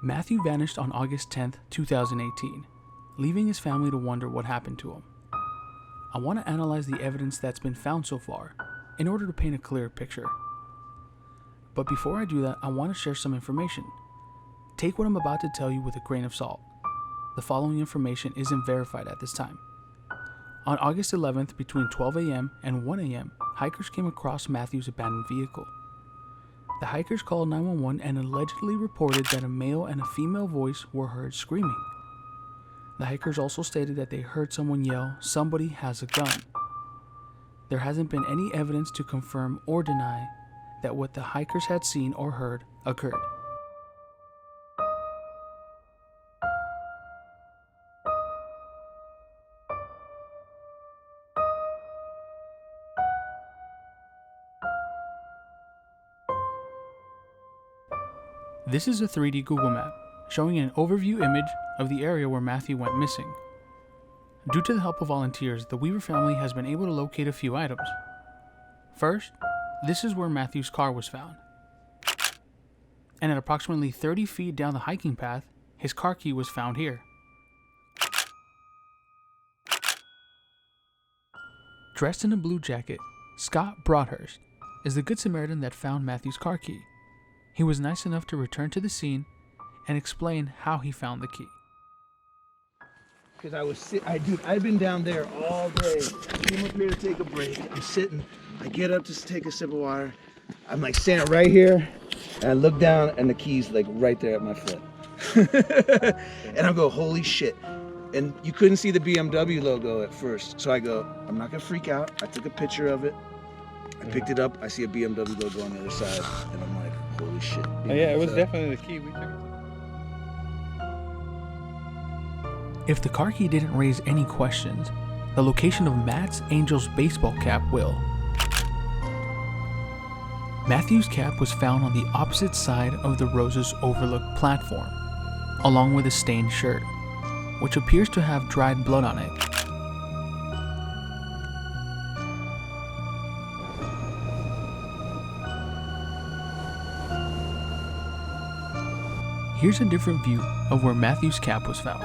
Matthew vanished on August 10th, 2018, leaving his family to wonder what happened to him. I want to analyze the evidence that's been found so far in order to paint a clearer picture. But before I do that, I want to share some information. Take what I'm about to tell you with a grain of salt. The following information isn't verified at this time. On August 11th, between 12 a.m. and 1 a.m., hikers came across Matthew's abandoned vehicle. The hikers called 911 and allegedly reported that a male and a female voice were heard screaming. The hikers also stated that they heard someone yell, "Somebody has a gun." There hasn't been any evidence to confirm or deny that what the hikers had seen or heard occurred. This is a 3D Google map showing an overview image of the area where Matthew went missing. Due to the help of volunteers, the Weaver family has been able to locate a few items. First, this is where Matthew's car was found. And at approximately 30 feet down the hiking path, his car key was found here. Dressed in a blue jacket, Scott Broadhurst is the Good Samaritan that found Matthew's car key. He was nice enough to return to the scene and explain how he found the key. Because I've been down there all day. I came up here to take a break. I'm sitting. I get up to take a sip of water. I'm like standing right here, and I look down, and the key's like right there at my foot. And I go, holy shit. And you couldn't see the BMW logo at first. So I go, I'm not gonna freak out. I took a picture of it. I picked it up. I see a BMW logo on the other side, and I'm like, holy shit. Oh, yeah, it was definitely the key. We took it. If the car key didn't raise any questions, the location of Matt's Angels baseball cap will. Matthew's cap was found on the opposite side of the Roses Overlook platform, along with a stained shirt, which appears to have dried blood on it. Here's a different view of where Matthew's cap was found.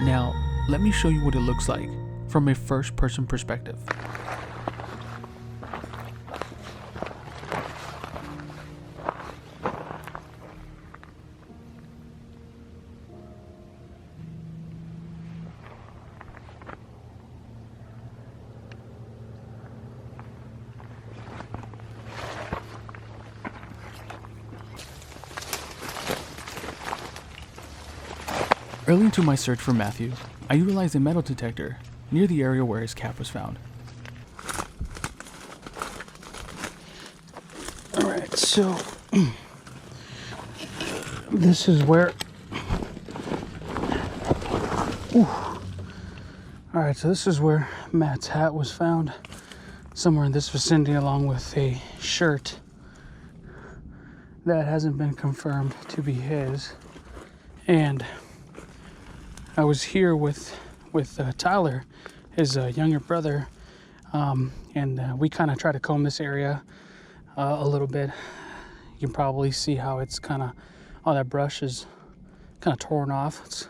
Now, let me show you what it looks like from a first-person perspective. Early into my search for Matthew, I utilized a metal detector near the area where his cap was found. Alright, so this is where... Alright, so this is where Matt's hat was found, somewhere in this vicinity, along with a shirt that hasn't been confirmed to be his. And I was here with Tyler, his younger brother, and we kind of tried to comb this area a little bit. You can probably see how it's kind of, all that brush is kind of torn off. It's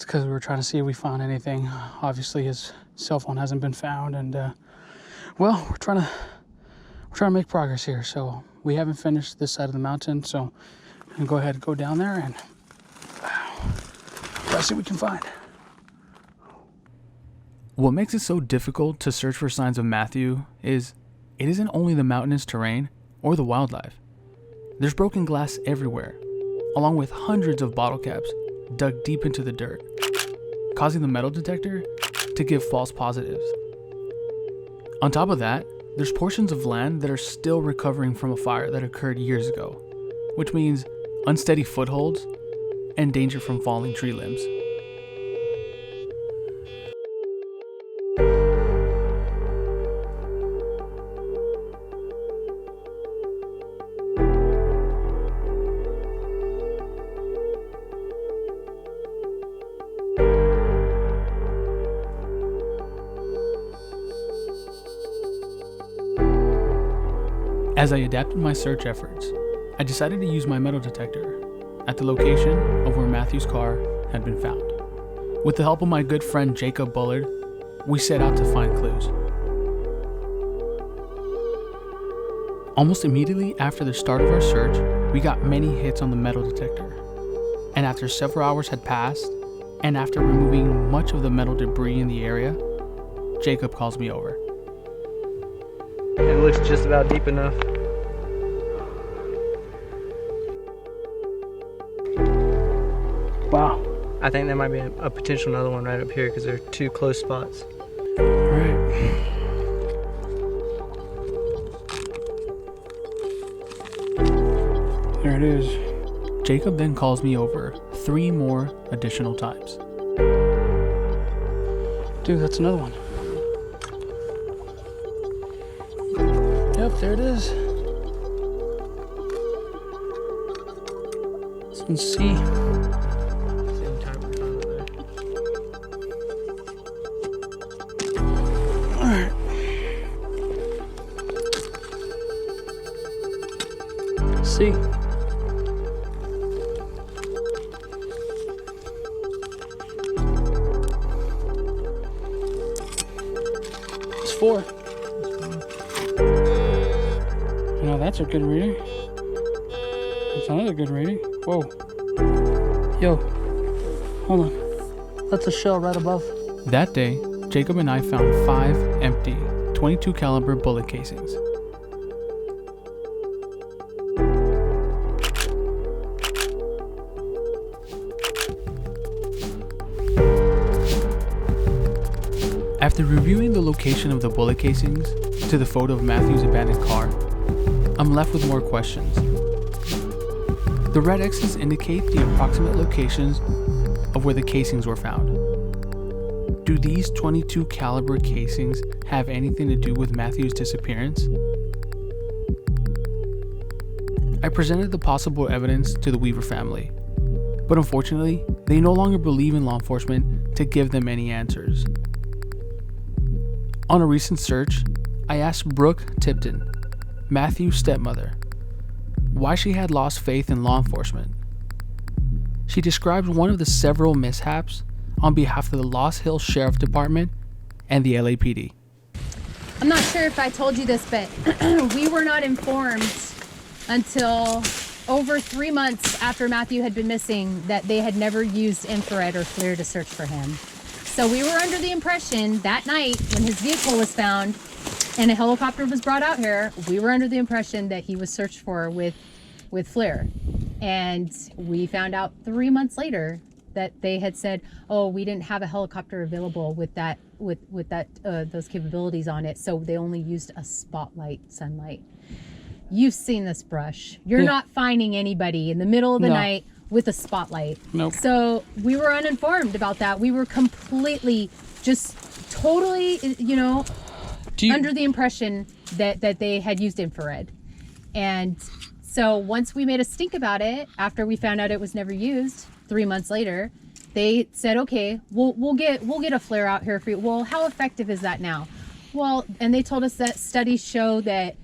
because we were trying to see if we found anything. Obviously his cell phone hasn't been found, and well, we're trying to make progress here. So we haven't finished this side of the mountain, so I'm gonna go ahead and go down there and let's see what we can find. What makes it so difficult to search for signs of Matthew is it isn't only the mountainous terrain or the wildlife. There's broken glass everywhere, along with hundreds of bottle caps dug deep into the dirt, causing the metal detector to give false positives. On top of that, there's portions of land that are still recovering from a fire that occurred years ago, which means unsteady footholds and danger from falling tree limbs. As I adapted my search efforts, I decided to use my metal detector at the location of where Matthew's car had been found. With the help of my good friend Jacob Bullard, we set out to find clues. Almost immediately after the start of our search, we got many hits on the metal detector. And after several hours had passed, and after removing much of the metal debris in the area, Jacob calls me over. It looks just about deep enough. Wow. I think there might be a potential another one right up here because there are two close spots. All right. There it is. Jacob then calls me over 3 more additional times. Dude, that's another one. Yep, there it is. This one's C. Same type we found it there. Alright. C. It's 4. Now that's a good reading. That's another good reading. Whoa. Yo. Hold on. That's a shell right above. That day, Jacob and I found 5 empty 22 caliber bullet casings. After reviewing the location of the bullet casings to the photo of Matthew's abandoned car, I'm left with more questions. The red X's indicate the approximate locations of where the casings were found. Do these 22 caliber casings have anything to do with Matthew's disappearance? I presented the possible evidence to the Weaver family, but unfortunately, they no longer believe in law enforcement to give them any answers. On a recent search, I asked Brooke Tipton, Matthew's stepmother, why she had lost faith in law enforcement. She describes one of the several mishaps on behalf of the Lost Hills Sheriff Department and the LAPD. I'm not sure if I told you this, but we were not informed until over 3 months after Matthew had been missing that they had never used infrared or FLIR to search for him. So we were under the impression that night when his vehicle was found and a helicopter was brought out here, we were under the impression that he was searched for with FLIR. And we found out 3 months later that they had said, oh, we didn't have a helicopter available with that those capabilities on it, so they only used a spotlight sunlight. You've seen this brush. You're not finding anybody in the middle of the night with a spotlight. Nope. So we were uninformed about that. We were completely, just totally, under the impression that they had used infrared. And so once we made a stink about it, after we found out it was never used, 3 months later, they said, okay, we'll get a FLIR out here for you. Well, how effective is that now? Well, and they told us that studies show that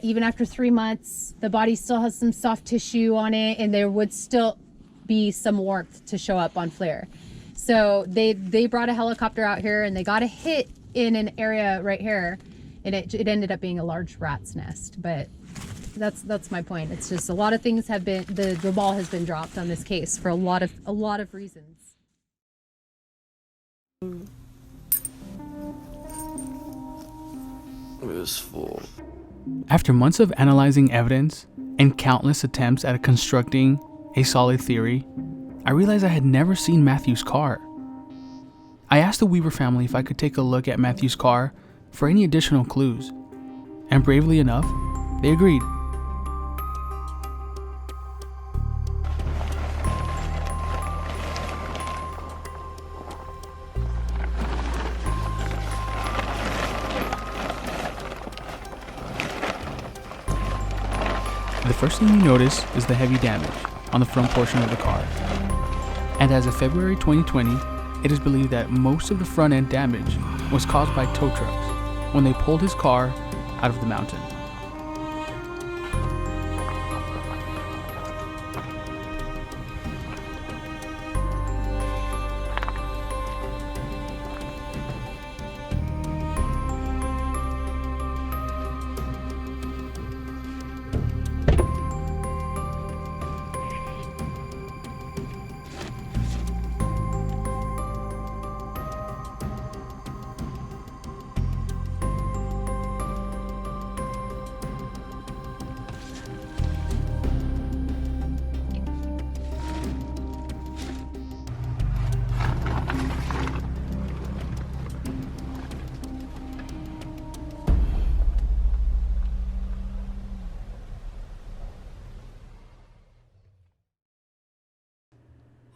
even after 3 months, the body still has some soft tissue on it, and there would still be some warmth to show up on FLIR. So they brought a helicopter out here, and they got a hit in an area right here, and it ended up being a large rat's nest. But that's my point. It's just a lot of things have been, the ball has been dropped on this case for a lot of reasons. It was full. After months of analyzing evidence and countless attempts at constructing a solid theory, I realized I had never seen Matthew's car. I asked the Weaver family if I could take a look at Matthew's car for any additional clues, and bravely enough, they agreed. The first thing you notice is the heavy damage on the front portion of the car. And as of February 2020, it is believed that most of the front end damage was caused by tow trucks when they pulled his car out of the mountain.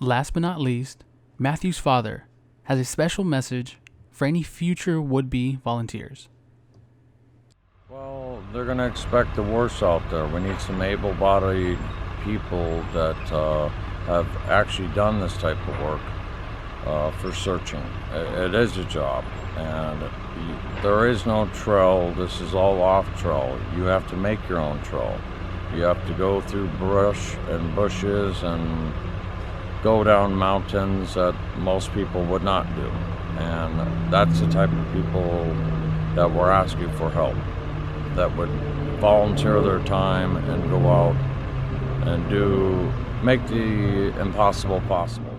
last but not least, Matthew's father has a special message for any future would-be volunteers. Well, they're going to expect the worst out there. We need some able-bodied people that have actually done this type of work for searching. It is a job, and there is no trail. This is all off trail. You have to make your own trail. You have to go through brush and bushes and go down mountains that most people would not do. And that's the type of people that we're asking for help, that would volunteer their time and go out and make the impossible possible.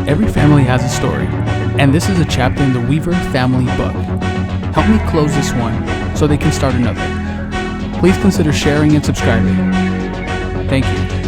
Every family has a story, and this is a chapter in the Weaver family book. Help me close this one so they can start another. Please consider sharing and subscribing. Thank you.